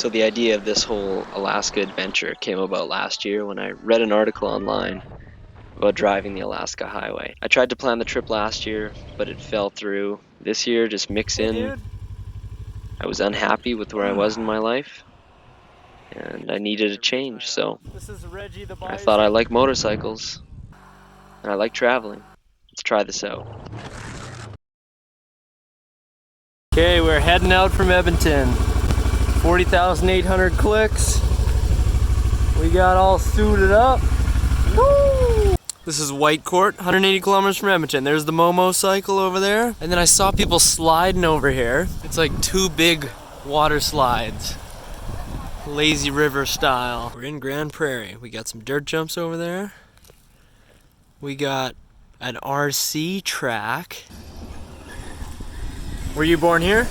So the idea of this whole Alaska adventure came about last year when I read an article online about driving the Alaska highway. I tried to plan the trip last year, but it fell through. This year, just mix in. I was unhappy with where I was in my life, and I needed a change, so I thought I like motorcycles, and I like traveling. Let's try this out. Okay, we're heading out from Edmonton. 40,800 clicks. We got all suited up. Woo! This is Whitecourt, 180 kilometers from Edmonton. There's the Momo cycle over there. And then I saw people sliding over here. It's like two big water slides. Lazy river style. We're in Grand Prairie. We got some dirt jumps over there. We got an RC track. Were you born here?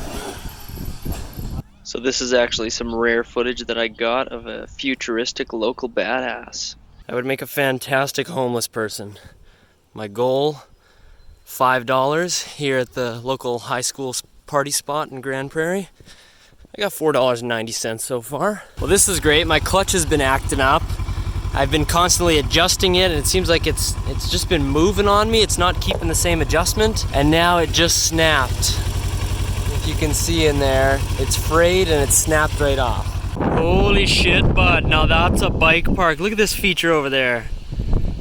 So this is actually some rare footage that I got of a futuristic local badass. I would make a fantastic homeless person. My goal, $5 here at the local high school party spot in Grand Prairie. I got $4.90 so far. Well, this is great. My clutch has been acting up. I've been constantly adjusting it, and it seems like it's just been moving on me. It's not keeping the same adjustment, and now it just snapped. If you can see in there, it's frayed and it snapped right off. Holy shit, bud. Now that's a bike park. Look at this feature over there.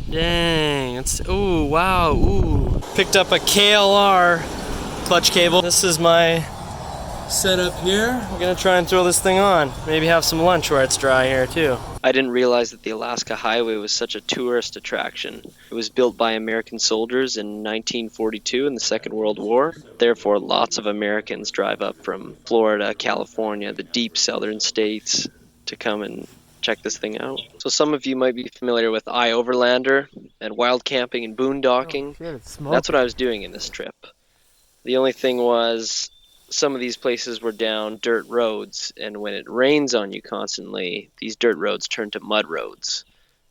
Dang, it's, ooh, wow, ooh. Picked up a KLR clutch cable. This is my setup here. We're gonna try and throw this thing on. Maybe have some lunch where it's dry here too. I didn't realize that the Alaska Highway was such a tourist attraction. It was built by American soldiers in 1942 in the Second World War. Therefore, lots of Americans drive up from Florida, California, the deep southern states to come and check this thing out. So some of you might be familiar with iOverlander and wild camping and boondocking. Oh, shit, that's what I was doing in this trip. The only thing was, some of these places were down dirt roads, and when it rains on you constantly, these dirt roads turn to mud roads.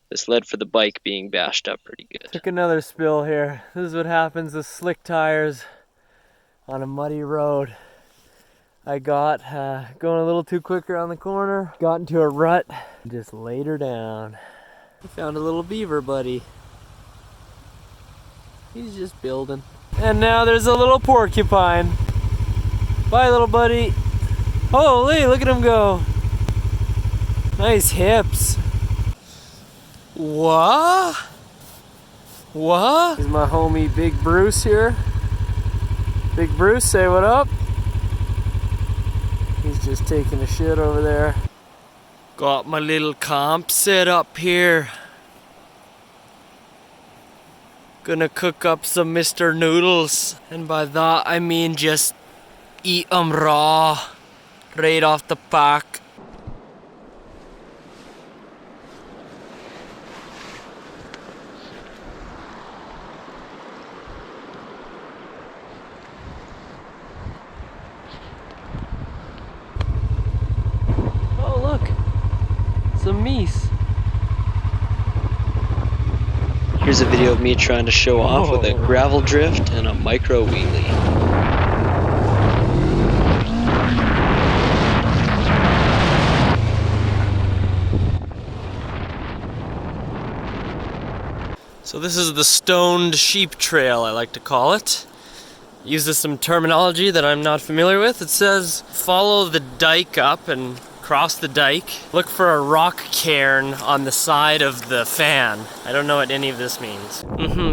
This led for the bike being bashed up pretty good. Took another spill here. This is what happens with slick tires on a muddy road. I got going a little too quick around the corner, got into a rut, and just laid her down. I found a little beaver buddy. He's just building. And now there's a little porcupine. Bye, little buddy. Holy, look at him go. Nice hips. What? What? Here's my homie Big Bruce here. Big Bruce, say what up. He's just taking a shit over there. Got my little camp set up here. Gonna cook up some Mr. Noodles. And by that I mean just eat them raw, right off the pack. Oh look, some meese. Here's a video of me trying to show off with a gravel drift and a micro wheelie. So this is the stoned sheep trail, I like to call it. It uses some terminology that I'm not familiar with. It says, follow the dike up and cross the dike. Look for a rock cairn on the side of the fan. I don't know what any of this means.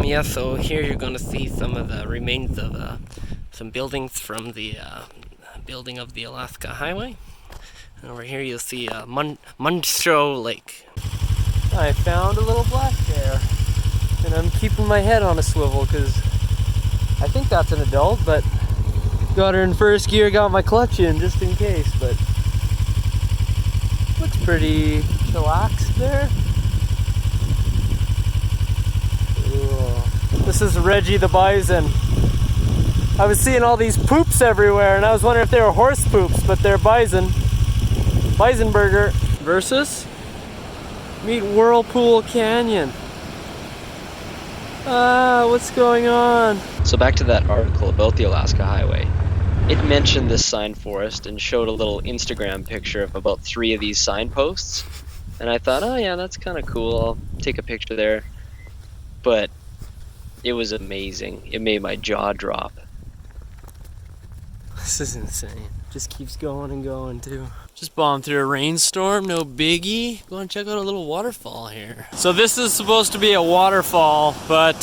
Yeah, so here you're gonna see some of the remains of some buildings from the building of the Alaska Highway. And over here you'll see Munstro Lake. I found a little black bear. And I'm keeping my head on a swivel because I think that's an adult, but got her in first gear, got my clutch in just in case, but looks pretty chillaxed there. Ooh. This is Reggie the bison. I was seeing all these poops everywhere and I was wondering if they were horse poops, but they're bison. Bison burger. Versys? Meet Whirlpool Canyon. What's going on? So back to that article about the Alaska Highway. It mentioned this sign forest and showed a little Instagram picture of about 3 of these signposts. And I thought, oh yeah, that's kind of cool. I'll take a picture there. But it was amazing. It made my jaw drop. This is insane. Just keeps going and going too. Just bombed through a rainstorm, no biggie. Go and check out a little waterfall here. So this is supposed to be a waterfall, but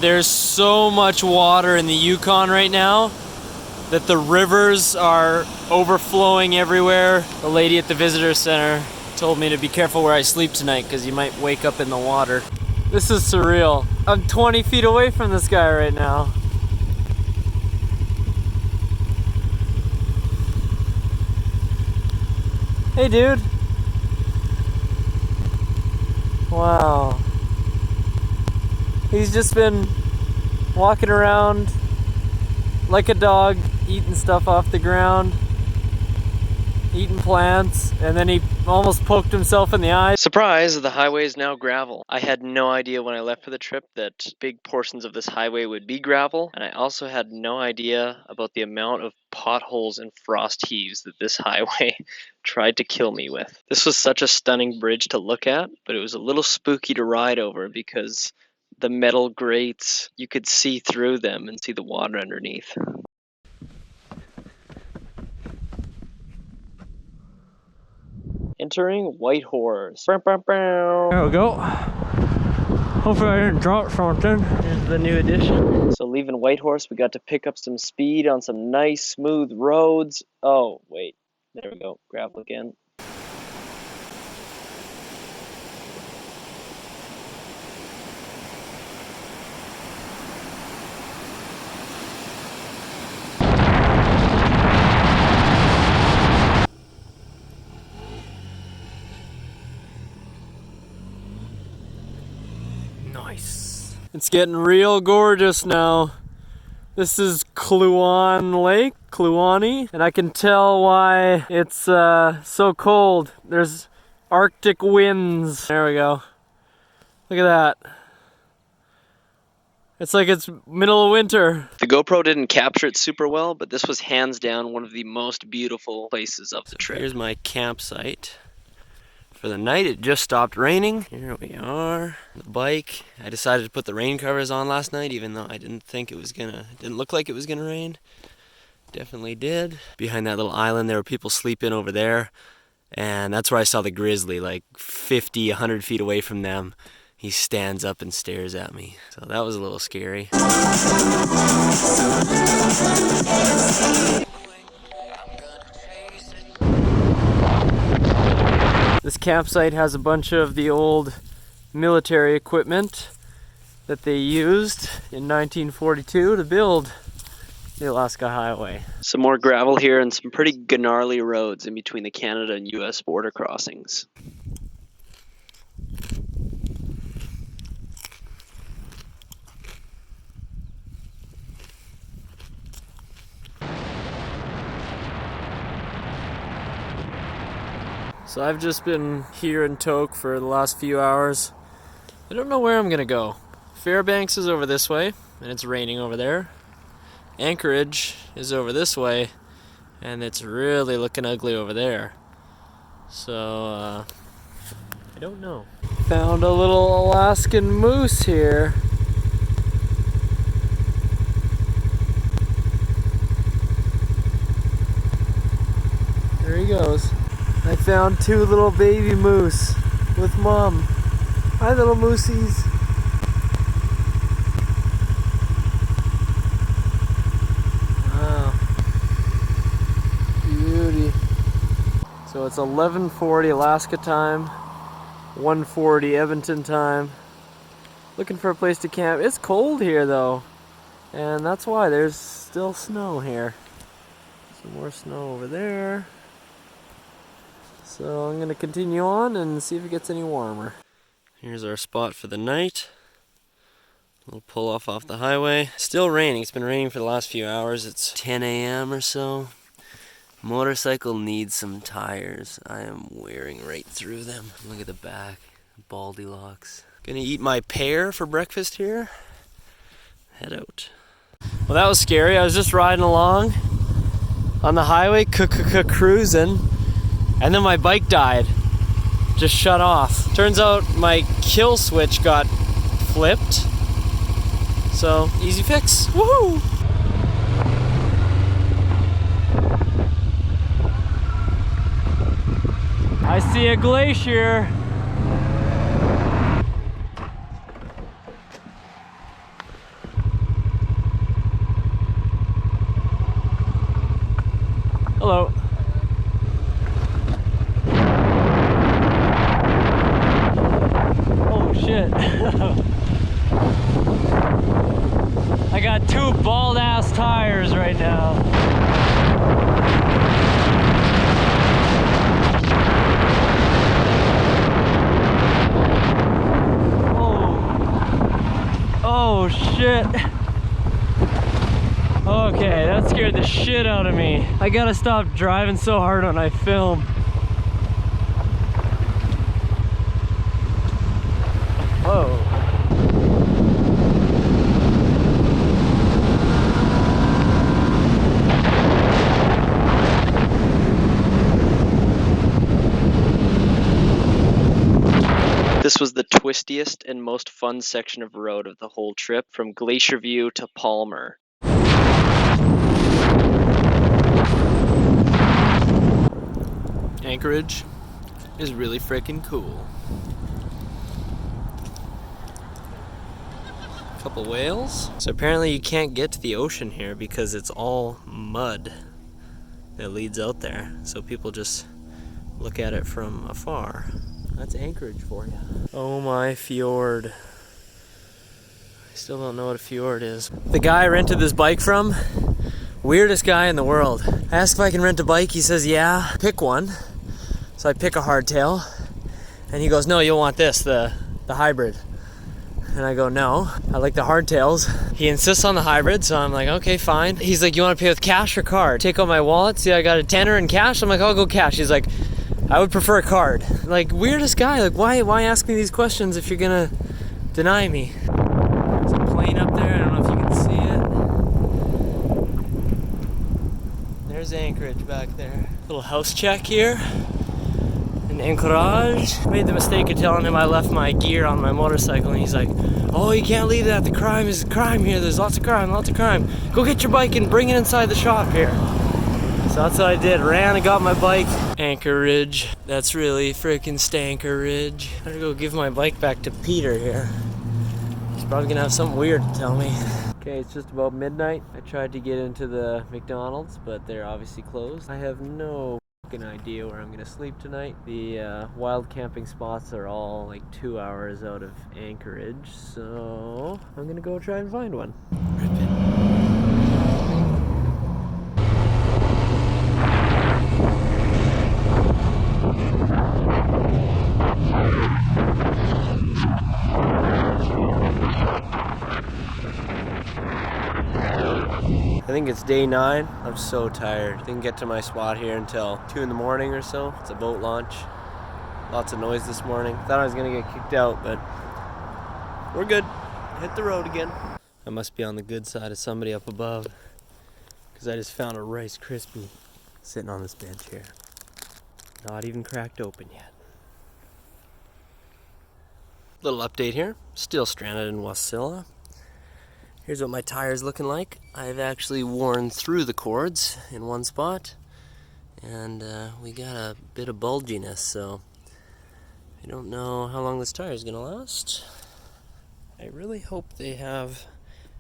there's so much water in the Yukon right now that the rivers are overflowing everywhere. The lady at the visitor center told me to be careful where I sleep tonight because you might wake up in the water. This is surreal. I'm 20 feet away from this guy right now. Hey dude. Wow. He's just been walking around like a dog, eating stuff off the ground, eating plants, and then he almost poked himself in the eye. Surprise, the highway is now gravel. I had no idea when I left for the trip that big portions of this highway would be gravel, and I also had no idea about the amount of potholes and frost heaves that this highway tried to kill me with. This was such a stunning bridge to look at, but it was a little spooky to ride over because the metal grates, you could see through them and see the water underneath. Entering White Horse. There we go. Hopefully I didn't drop something. Here's the new edition. So leaving White Horse, we got to pick up some speed on some nice smooth roads. Oh, wait. There we go. Gravel again. Nice. It's getting real gorgeous now. This is Kluane Lake, Kluane, and I can tell why it's so cold. There's Arctic winds. There we go. Look at that. It's like it's middle of winter. The GoPro didn't capture it super well, but this was hands down one of the most beautiful places of the trip. Here's my campsite. For the night, it just stopped raining. Here we are, the bike. I decided to put the rain covers on last night, even though I didn't look like it was gonna rain. Definitely did. Behind that little island, there were people sleeping over there, and that's where I saw the grizzly, like 50, 100 feet away from them. He stands up and stares at me. So that was a little scary. This campsite has a bunch of the old military equipment that they used in 1942 to build the Alaska Highway. Some more gravel here and some pretty gnarly roads in between the Canada and US border crossings. So I've just been here in Tok for the last few hours. I don't know where I'm gonna go. Fairbanks is over this way, and it's raining over there. Anchorage is over this way, and it's really looking ugly over there. So, I don't know. Found a little Alaskan moose here. There he goes. I found 2 little baby moose with mom. Hi, little moosies. Wow. Beauty. So it's 11:40 Alaska time, 1:40 Edmonton time. Looking for a place to camp. It's cold here though, and that's why there's still snow here. Some more snow over there. So I'm gonna continue on and see if it gets any warmer. Here's our spot for the night. We'll pull off the highway. Still raining. It's been raining for the last few hours. It's 10 a.m. or so. Motorcycle needs some tires. I am wearing right through them. Look at the back. Baldy locks. Gonna eat my pear for breakfast here. Head out. Well, that was scary. I was just riding along on the highway, cruising, and then my bike died. Just shut off. Turns out my kill switch got flipped. So, easy fix. Woohoo! I see a glacier. Hello. Oh shit. I got two bald ass tires right now. Oh shit. Okay, that scared the shit out of me. I gotta stop driving so hard when I film. Whoa. This was the twistiest and most fun section of road of the whole trip, from Glacier View to Palmer. Anchorage is really freaking cool. Couple whales. So apparently you can't get to the ocean here because it's all mud that leads out there. So people just look at it from afar. That's Anchorage for you. Oh my fjord. I still don't know what a fjord is. The guy I rented this bike from, weirdest guy in the world. I asked if I can rent a bike, he says yeah, pick one. So I pick a hardtail, and he goes, no, you'll want this, the hybrid. And I go, no, I like the hardtails. He insists on the hybrid, so I'm like, okay, fine. He's like, you want to pay with cash or card? Take out my wallet, see I got a tenner in cash? I'm like, I'll go cash. He's like, I would prefer a card. Like, weirdest guy, like why ask me these questions if you're gonna deny me? There's a plane up there, I don't know if you can see it. There's Anchorage back there. Little house check here. In Anchorage. Made the mistake of telling him I left my gear on my motorcycle, and he's like, oh, you can't leave that, the crime is crime here, there's lots of crime. Go get your bike and bring it inside the shop here. So that's what I did, ran and got my bike. Anchorage, that's really freaking stankerage. I gotta go give my bike back to Peter here. He's probably gonna have something weird to tell me. Okay, it's just about midnight. I tried to get into the McDonald's, but they're obviously closed. I have no idea where I'm gonna sleep tonight. The wild camping spots are all like 2 hours out of Anchorage, so I'm gonna go try and find one. I think it's day 9. I'm so tired. Didn't get to my spot here until 2 in the morning or so. It's a boat launch. Lots of noise this morning. Thought I was gonna get kicked out, but we're good. Hit the road again. I must be on the good side of somebody up above, because I just found a Rice Krispie sitting on this bench here. Not even cracked open yet. Little update here. Still stranded in Wasilla. Here's what my tire's looking like. I've actually worn through the cords in one spot, and we got a bit of bulginess, so I don't know how long this tire is gonna last. I really hope they have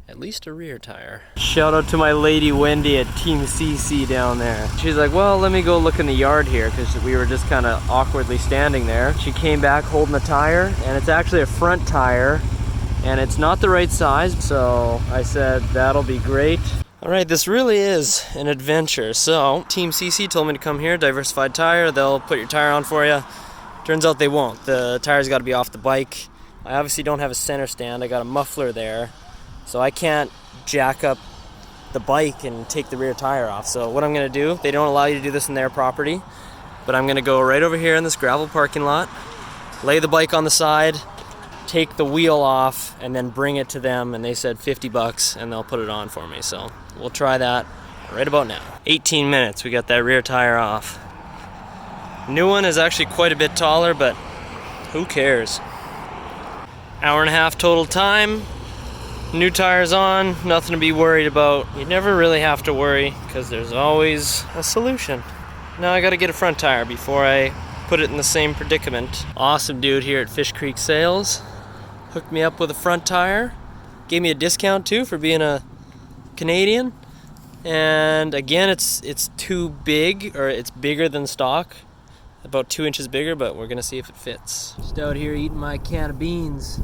at least a rear tire. Shout out to my lady Wendy at Team CC down there. She's like, well, let me go look in the yard here, because we were just kind of awkwardly standing there. She came back holding the tire, and it's actually a front tire, and it's not the right size, so I said that'll be great. All right, this really is an adventure. So Team CC told me to come here, Diversified Tire. They'll put your tire on for you. Turns out they won't. The tire's got to be off the bike. I obviously don't have a center stand. I got a muffler there, so I can't jack up the bike and take the rear tire off. So what I'm gonna do, they don't allow you to do this in their property, but I'm gonna go right over here in this gravel parking lot, lay the bike on the side, take the wheel off and then bring it to them, and they said $50 and they'll put it on for me. So we'll try that right about now. 18 minutes, we got that rear tire off. New one is actually quite a bit taller, but who cares? Hour and a half total time. New tires on, nothing to be worried about. You never really have to worry because there's always a solution. Now I gotta get a front tire before I put it in the same predicament. Awesome dude here at Fish Creek Sales. Hooked me up with a front tire. Gave me a discount too for being a Canadian. And again, it's too big, or it's bigger than stock. About 2 inches bigger, but we're gonna see if it fits. Just out here eating my can of beans.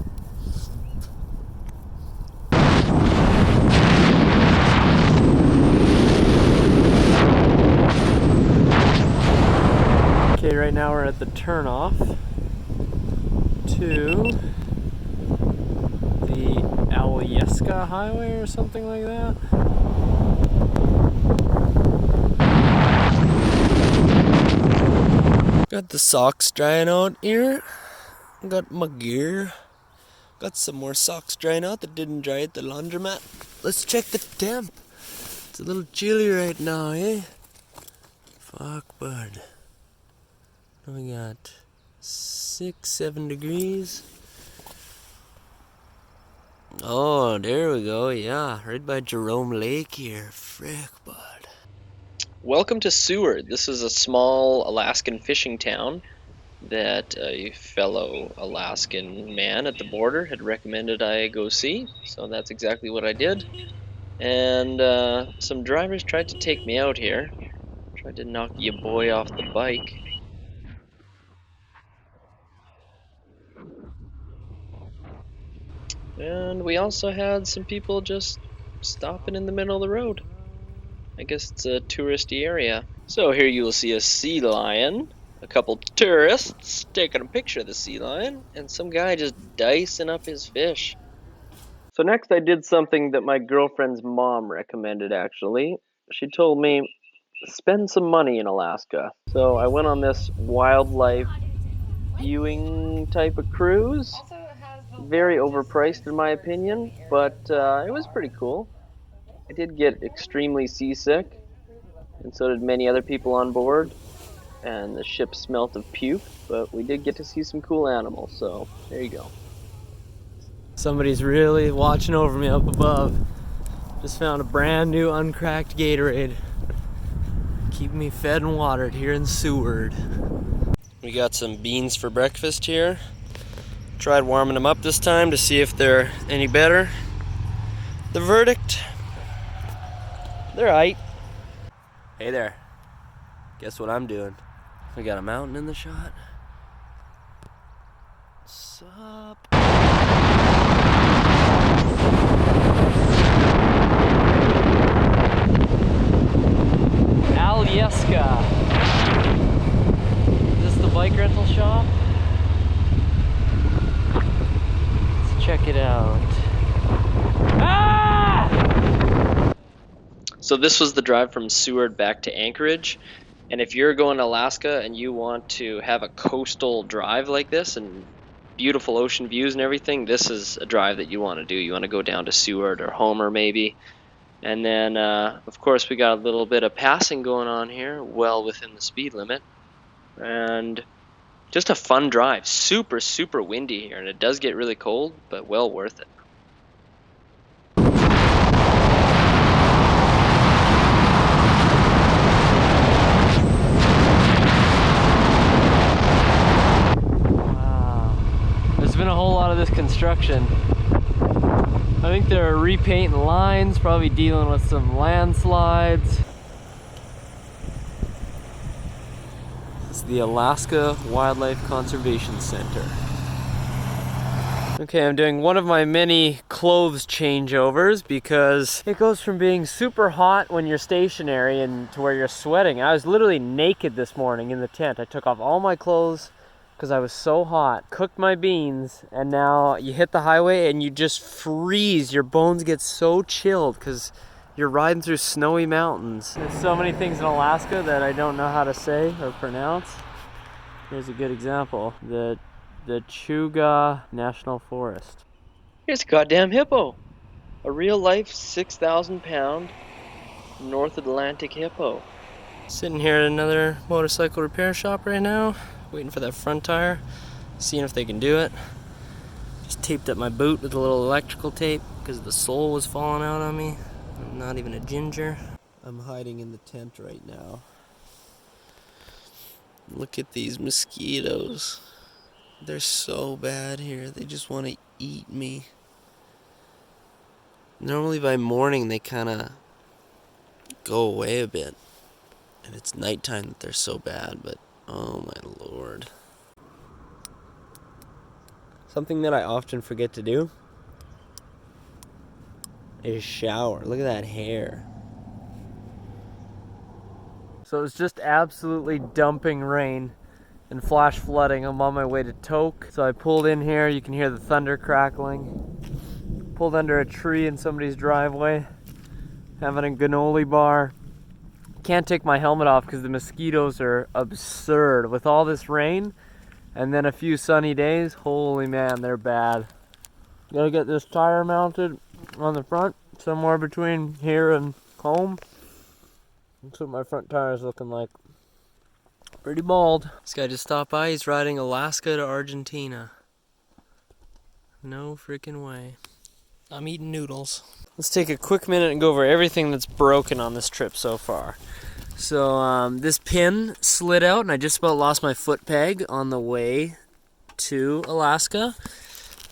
Okay, right now we're at the turnoff to the Alyeska Highway or something like that. Got the socks drying out here. Got my gear. Got some more socks drying out that didn't dry at the laundromat. Let's check the temp. It's a little chilly right now, eh? Fuck, bud. We got 6-7 degrees. Oh, there we go. Yeah, right by Jerome Lake here. Frick, bud. Welcome to Seward. This is a small Alaskan fishing town that a fellow Alaskan man at the border had recommended I go see. So that's exactly what I did. And some drivers tried to take me out here. Tried to knock your boy off the bike. And we also had some people just stopping in the middle of the road. I guess it's a touristy area. So here you will see a sea lion, a couple tourists taking a picture of the sea lion, and some guy just dicing up his fish. So next I did something that my girlfriend's mom recommended, actually. She told me, spend some money in Alaska. So I went on this wildlife viewing type of cruise. Very overpriced in my opinion, but it was pretty cool. I did get extremely seasick, and so did many other people on board, and the ship smelt of puke, but we did get to see some cool animals, so there you go. Somebody's really watching over me up above. Just found a brand new uncracked Gatorade. Keep me fed and watered here in Seward. We got some beans for breakfast here. Tried warming them up this time to see if they're any better. The verdict, they're aight. Hey there, guess what I'm doing? We got a mountain in the shot. Sup? Alyeska. Is this the bike rental shop? Check it out. Ah! So this was the drive from Seward back to Anchorage, and if you're going to Alaska and you want to have a coastal drive like this and beautiful ocean views and everything, this is a drive that you want to do. You want to go down to Seward or Homer maybe, and then of course we got a little bit of passing going on here, well within the speed limit, and just a fun drive. Super, super windy here, and it does get really cold, but well worth it. Wow. There's been a whole lot of this construction. I think they're repainting lines, probably dealing with some landslides. The Alaska Wildlife Conservation Center. Okay, I'm doing one of my many clothes changeovers because it goes from being super hot when you're stationary and to where you're sweating. I was literally naked this morning in the tent. I took off all my clothes because I was so hot, cooked my beans, and now you hit the highway and you just freeze. Your bones get so chilled because you're riding through snowy mountains. There's so many things in Alaska that I don't know how to say or pronounce. Here's a good example. The the Chuga National Forest. Here's a goddamn hippo. A real life 6,000 pound North Atlantic hippo. Sitting here at another motorcycle repair shop right now, waiting for that front tire, seeing if they can do it. Just taped up my boot with a little electrical tape because the sole was falling out on me. I'm not even a ginger. I'm hiding in the tent right now. Look at these mosquitoes. They're so bad here. They just want to eat me. Normally by morning they kind of go away a bit. And it's nighttime that they're so bad, but oh my lord. Something that I often forget to do is shower. Look at that hair. So it's just absolutely dumping rain and flash flooding. I'm on my way to Toke. So I pulled in here. You can hear the thunder crackling. Pulled under a tree in somebody's driveway. Having a granola bar. Can't take my helmet off because the mosquitoes are absurd. With all this rain and then a few sunny days, holy man, they're bad. Gotta get this tire mounted on the front, somewhere between here and home. That's what my front tire is looking like. Pretty bald. This guy just stopped by. He's riding Alaska to Argentina. No freaking way. I'm eating noodles. Let's take a quick minute and go over everything that's broken on this trip so far. So this pin slid out and I just about lost my foot peg on the way to Alaska.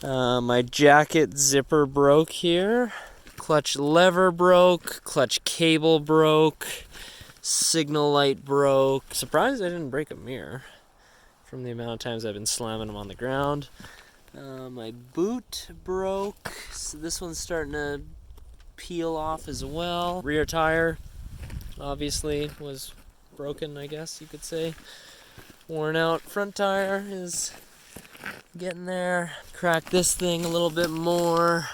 My jacket zipper broke here. Clutch lever broke. Clutch cable broke. Signal light broke. Surprised I didn't break a mirror from the amount of times I've been slamming them on the ground. My boot broke, so this one's starting to peel off as well. Rear tire, obviously, was broken, I guess you could say. Worn out. Front tire is getting there. Cracked this thing a little bit more.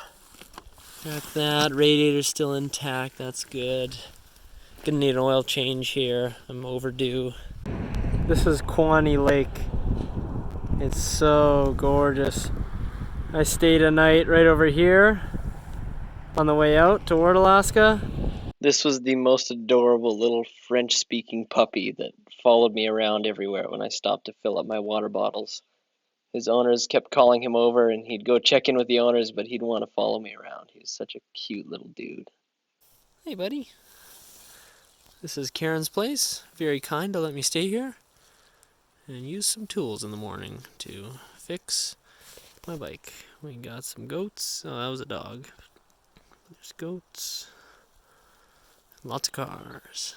Cracked that. Radiator's still intact, that's good. Gonna need an oil change here. I'm overdue. This is Quaney Lake. It's so gorgeous. I stayed a night right over here on the way out toward Alaska. This was the most adorable little French-speaking puppy that followed me around everywhere when I stopped to fill up my water bottles. His owners kept calling him over, and he'd go check in with the owners, but he'd want to follow me around. He was such a cute little dude. Hey, buddy. This is Karen's place. Very kind to let me stay here and use some tools in the morning to fix my bike. We got some goats. Oh, that was a dog. There's goats. Lots of cars.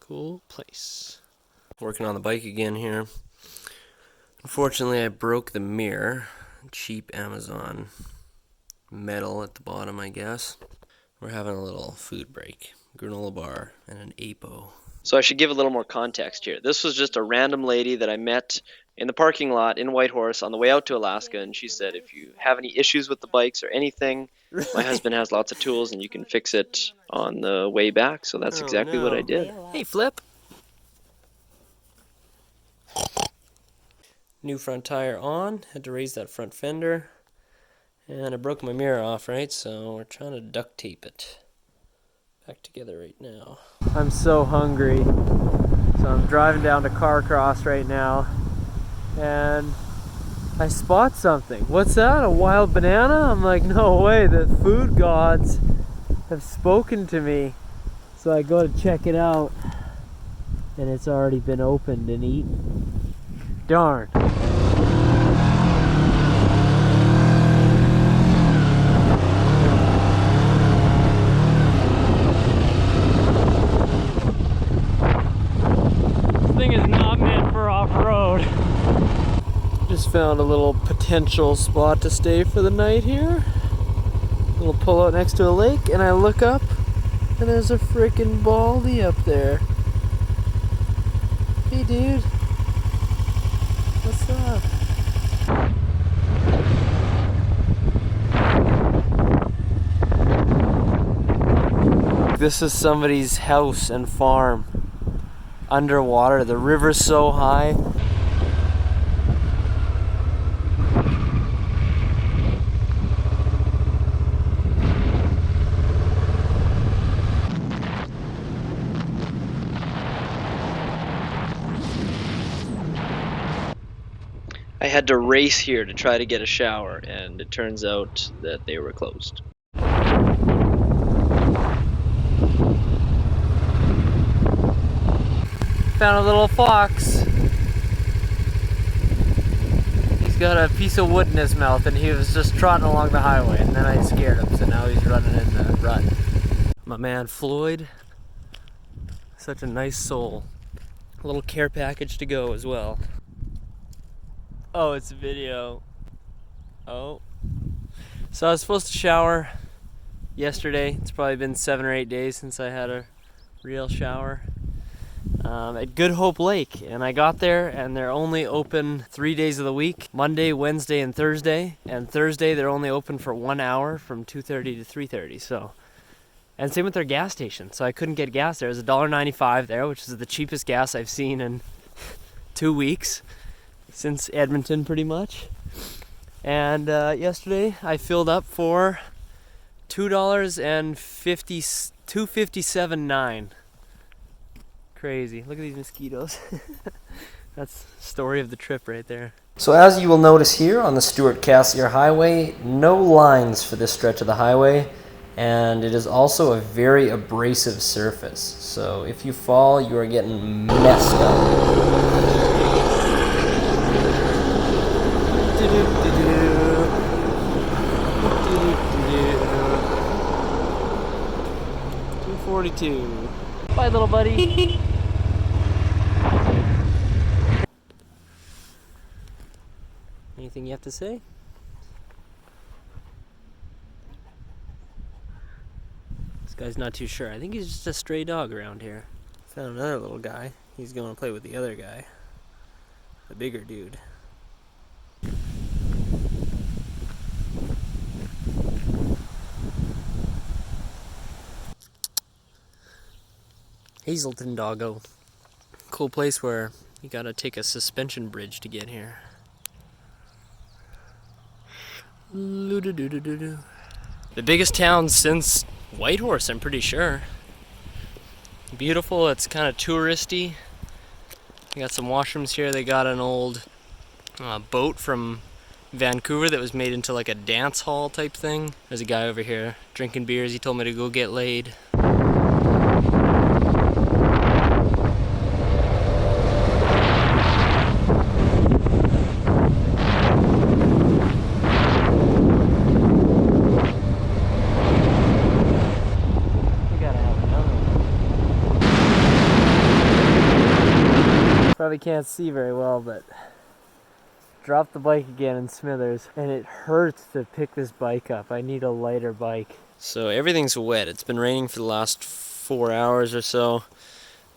Cool place. Working on the bike again here. Unfortunately, I broke the mirror. Cheap Amazon metal at the bottom, I guess. We're having a little food break. Granola bar and an Apo. So I should give a little more context here. This was just a random lady that I met in the parking lot in Whitehorse on the way out to Alaska, and she said, if you have any issues with the bikes or anything, my husband has lots of tools and you can fix it on the way back. So that's exactly what I did. Hey, Flip. New front tire on. Had to raise that front fender. And I broke my mirror off, right? So we're trying to duct tape it back together right now. I'm so hungry. So I'm driving down to Carcross right now. And I spot something. What's that? A wild banana? I'm like, no way. The food gods have spoken to me. So I go to check it out. And it's already been opened and eaten. Darn. Is not meant for off-road. Just found a little potential spot to stay for the night here. A little pull out next to a lake, and I look up and there's a freaking baldy up there. Hey dude. What's up? This is somebody's house and farm. Underwater, the river's so high. I had to race here to try to get a shower, and it turns out that they were closed. Found a little fox. He's got a piece of wood in his mouth and he was just trotting along the highway, and then I scared him, so now he's running in the rut. My man Floyd, such a nice soul. A little care package to go as well. Oh, it's a video. Oh. So I was supposed to shower yesterday. It's probably been 7 or 8 days since I had a real shower. At Good Hope Lake, and I got there and they're only open 3 days of the week, Monday, Wednesday, and Thursday. And Thursday they're only open for 1 hour from 2:30 to 3:30. So, and same with their gas station. So I couldn't get gas there. It was $1.95 there, which is the cheapest gas I've seen in 2 weeks since Edmonton, pretty much. And yesterday I filled up for $2.57.9. Crazy. Look at these mosquitoes. That's the story of the trip right there. So as you will notice here on the Seward-Cassiar Highway, no lines for this stretch of the highway, and it is also a very abrasive surface. So if you fall, you are getting messed up. 242. Bye, little buddy. Anything you have to say? This guy's not too sure. I think he's just a stray dog around here. Found another little guy. He's going to play with the other guy. The bigger dude. Hazelton Doggo. Cool place where you gotta take a suspension bridge to get here. The biggest town since Whitehorse, I'm pretty sure. Beautiful, it's kind of touristy. They got some washrooms here. They got an old boat from Vancouver that was made into like a dance hall type thing. There's a guy over here drinking beers. He told me to go get laid. Probably can't see very well, but dropped the bike again in Smithers, and it hurts to pick this bike up. I need a lighter bike. So everything's wet. It's been raining for the last 4 hours or so.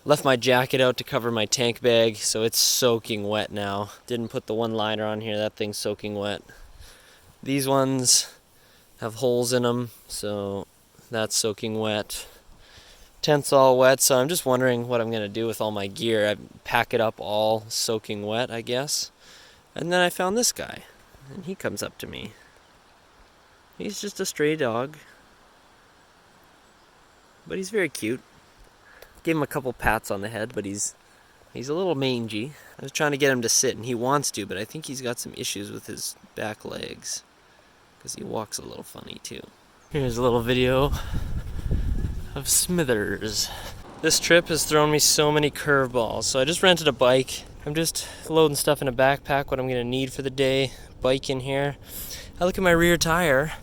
Left my jacket out to cover my tank bag, so it's soaking wet now. Didn't put the one liner on here. That thing's soaking wet. These ones have holes in them, so that's soaking wet. Tent's all wet, so I'm just wondering what I'm going to do with all my gear. I pack it up all soaking wet, I guess. And then I found this guy, and he comes up to me. He's just a stray dog, but he's very cute. Gave him a couple pats on the head, but he's a little mangy. I was trying to get him to sit, and he wants to, but I think he's got some issues with his back legs, because he walks a little funny too. Here's a little video of Smithers. This trip has thrown me so many curveballs. So I just rented a bike. I'm just loading stuff in a backpack, what I'm gonna need for the day. Bike in here. I look at my rear tire,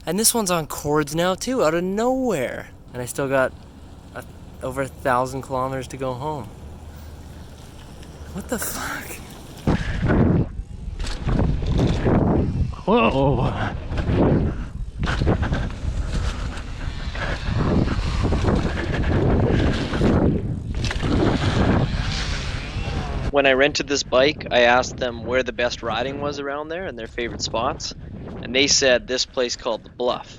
and this one's on cords now too, out of nowhere. And I still got over 1,000 kilometers to go home. What the fuck? Whoa! When I rented this bike, I asked them where the best riding was around there and their favorite spots, and they said this place called The Bluff.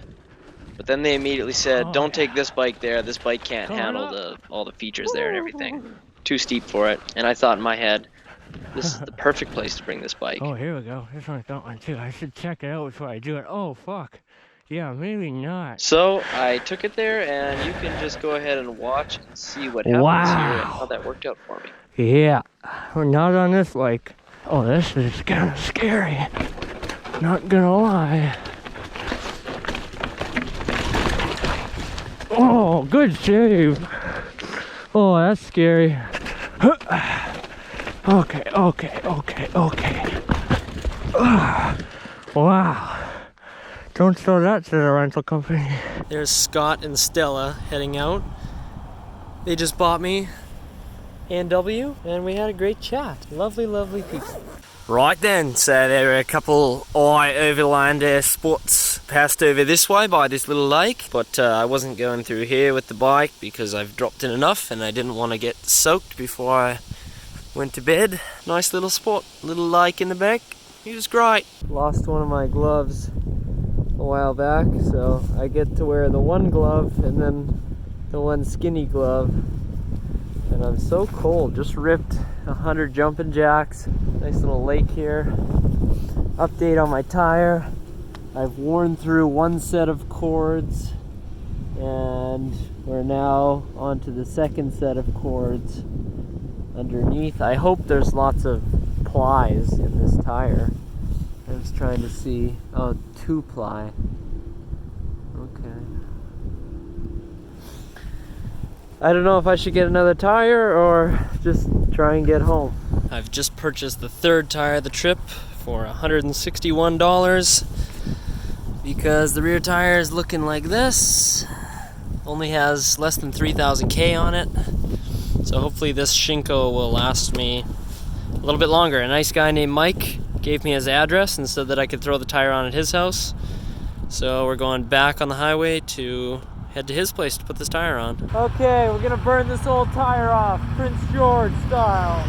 But then they immediately said, don't take this bike there, this bike can't handle all the features there and everything. Too steep for it. And I thought in my head, this is the perfect place to bring this bike. Oh, here we go. This one's got one too. I should check it out before I do it. Oh, fuck. Yeah, maybe not. So I took it there, and you can just go ahead and watch and see what happens here and how that worked out for me. Yeah, we're not on this lake. Oh, this is kind of scary. Not gonna lie. Oh, good save. Oh, that's scary. Okay, okay, okay, okay. Wow. Don't show that to the rental company. There's Scott and Stella heading out. They just bought me A&W and we had a great chat. Lovely, lovely people. Right then, so there were a couple overlander spots passed over this way by this little lake, but I wasn't going through here with the bike because I've dropped in enough and I didn't want to get soaked before I went to bed. Nice little spot, little lake in the back. It was great. Lost one of my gloves a while back, so I get to wear the one glove and then the one skinny glove. And I'm so cold, just ripped 100 jumping jacks. Nice little lake here. Update on my tire. I've worn through one set of cords and we're now onto the second set of cords underneath. I hope there's lots of plies in this tire. I was trying to see, oh, 2-ply. Okay. I don't know if I should get another tire or just try and get home. I've just purchased the third tire of the trip for $161 because the rear tire is looking like this. Only has less than 3,000 K on it. So hopefully this Shinko will last me a little bit longer. A nice guy named Mike gave me his address and said that I could throw the tire on at his house. So we're going back on the highway to head to his place to put this tire on. Okay, we're gonna burn this old tire off, Prince George style.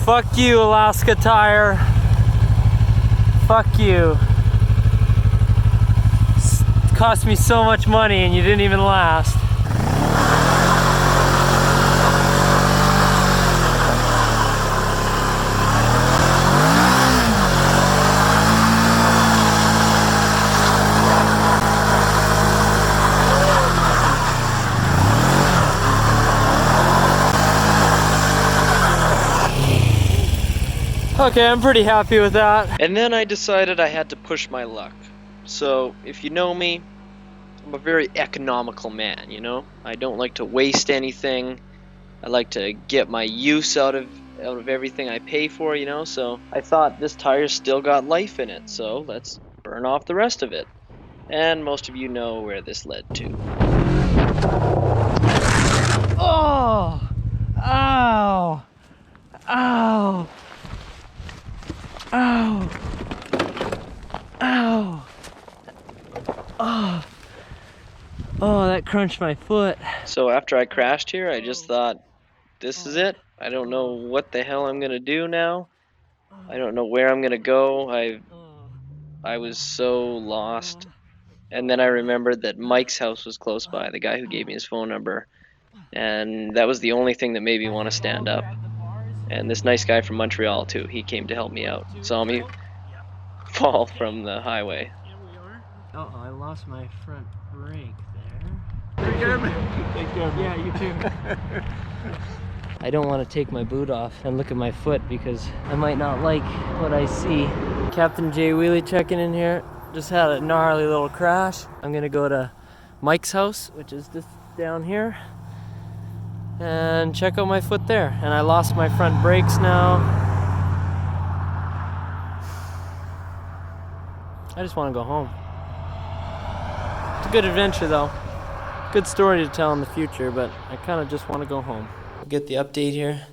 Fuck you, Alaska Tire. Fuck you. It cost me so much money and you didn't even last. Okay, I'm pretty happy with that. And then I decided I had to push my luck. So, if you know me, I'm a very economical man, you know? I don't like to waste anything. I like to get my use out of everything I pay for, you know? So, I thought this tire's still got life in it, so let's burn off the rest of it. And most of you know where this led to. Oh! Ow! Ow! Ow! Ow! Oh! Oh, that crunched my foot. So after I crashed here, I just thought, this is it. I don't know what the hell I'm gonna do now. I don't know where I'm gonna go. I was so lost. And then I remembered that Mike's house was close by, the guy who gave me his phone number. And that was the only thing that made me want to stand up. And this nice guy from Montreal too, he came to help me out. Saw me fall from the highway. Oh, I lost my front brake there. Take care, man. Take care, man. Yeah, you too. I don't want to take my boot off and look at my foot because I might not like what I see. Captain Jay Wheelie checking in here. Just had a gnarly little crash. I'm gonna go to Mike's house, which is just down here, and check out my foot there. And I lost my front brakes now. I just want to go home. It's a good adventure though. Good story to tell in the future, but I kind of just want to go home. I'll get the update here.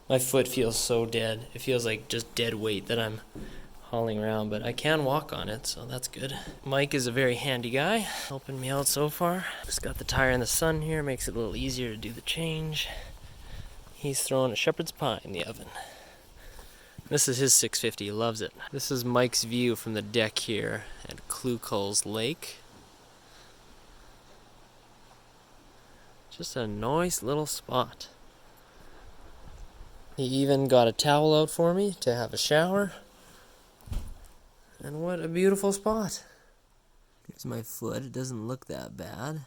My foot feels so dead. It feels like just dead weight that I'm hauling around, but I can walk on it, so that's good. Mike is a very handy guy, helping me out so far. Just got the tire in the sun here, makes it a little easier to do the change. He's throwing a shepherd's pie in the oven. This is his 650, he loves it. This is Mike's view from the deck here at Klukul's Lake. Just a nice little spot. He even got a towel out for me to have a shower. And what a beautiful spot. Here's my foot. It doesn't look that bad.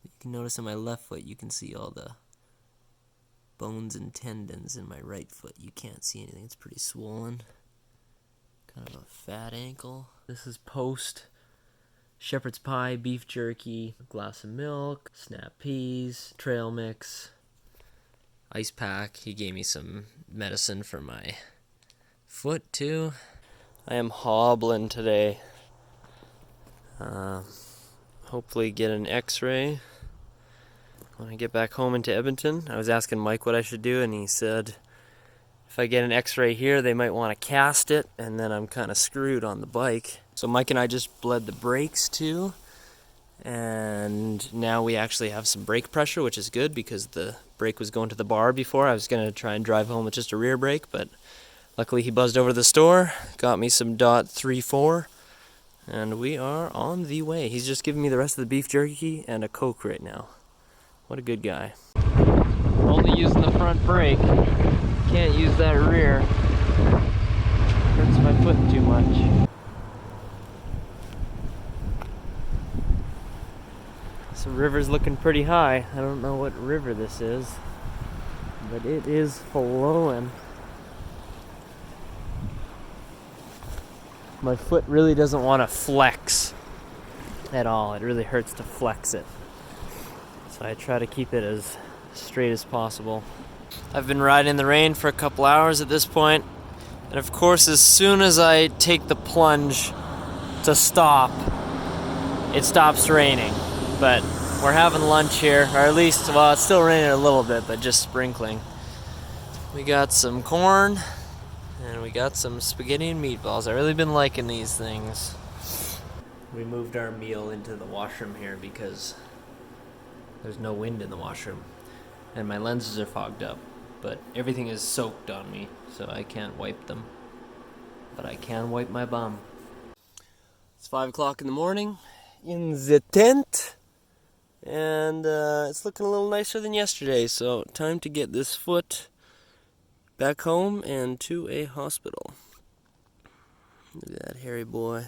You can notice on my left foot you can see all the bones and tendons. In my right foot you can't see anything. It's pretty swollen. Kind of a fat ankle. This is post shepherd's pie, beef jerky, a glass of milk, snap peas, trail mix, ice pack. He gave me some medicine for my foot too. I am hobbling today. Hopefully get an x-ray when I get back home into Edmonton. I was asking Mike what I should do, and he said if I get an x-ray here, they might want to cast it, and then I'm kind of screwed on the bike. So Mike and I just bled the brakes too, and now we actually have some brake pressure, which is good because the brake was going to the bar before. I was going to try and drive home with just a rear brake, but luckily he buzzed over to the store, got me some .34, and we are on the way. He's just giving me the rest of the beef jerky and a Coke right now. What a good guy. Only using the front brake. Can't use that rear. Hurts my foot too much. So river's looking pretty high. I don't know what river this is, but it is flowing. My foot really doesn't want to flex at all. It really hurts to flex it. So I try to keep it as straight as possible. I've been riding in the rain for a couple hours at this point, and of course as soon as I take the plunge to stop, it stops raining. But we're having lunch here, or at least, well, it's still raining a little bit, but just sprinkling. We got some corn, and we got some spaghetti and meatballs. I've really been liking these things. We moved our meal into the washroom here because there's no wind in the washroom, and my lenses are fogged up, but everything is soaked on me, so I can't wipe them. But I can wipe my bum. It's 5 o'clock in the morning in the tent, and it's looking a little nicer than yesterday, so time to get this foot back home and to a hospital. Look at that hairy boy.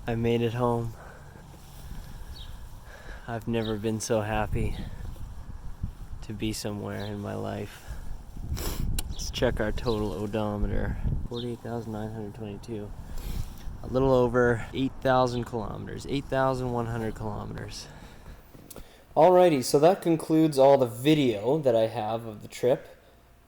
I made it home. I've never been so happy to be somewhere in my life. Let's check our total odometer. 48,922. A little over 8,000 kilometers. 8,100 kilometers. Alrighty, so that concludes all the video that I have of the trip.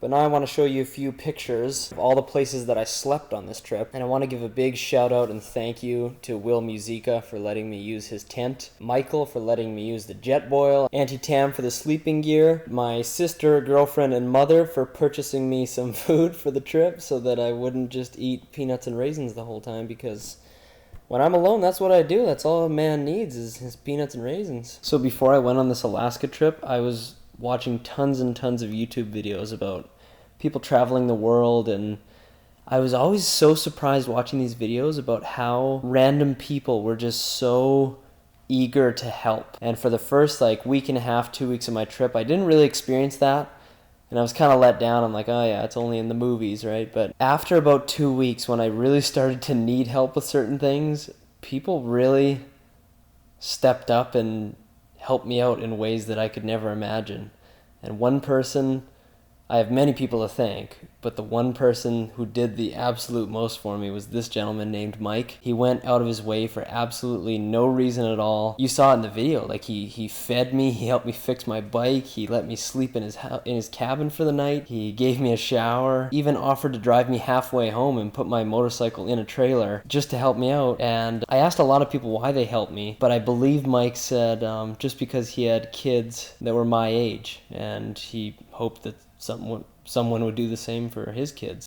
But now I want to show you a few pictures of all the places that I slept on this trip. And I want to give a big shout out and thank you to Will Musica for letting me use his tent, Michael for letting me use the jet boil, Auntie Tam for the sleeping gear, my sister, girlfriend, and mother for purchasing me some food for the trip so that I wouldn't just eat peanuts and raisins the whole time, because when I'm alone, that's what I do. That's all a man needs is his peanuts and raisins. So before I went on this Alaska trip, I was watching tons and tons of YouTube videos about people traveling the world, and I was always so surprised watching these videos about how random people were just so eager to help. And for the first week and a half, 2 weeks of my trip, I didn't really experience that, and I was kind of let down. I'm like, oh yeah, it's only in the movies, right? But after about 2 weeks, when I really started to need help with certain things, people really stepped up and helped me out in ways that I could never imagine. And one person, I have many people to thank, but the one person who did the absolute most for me was this gentleman named Mike. He went out of his way for absolutely no reason at all. You saw it in the video, he fed me, he helped me fix my bike, he let me sleep in his cabin for the night, he gave me a shower, even offered to drive me halfway home and put my motorcycle in a trailer just to help me out. And I asked a lot of people why they helped me, but I believe Mike said just because he had kids that were my age, and he hoped that someone would do the same for his kids.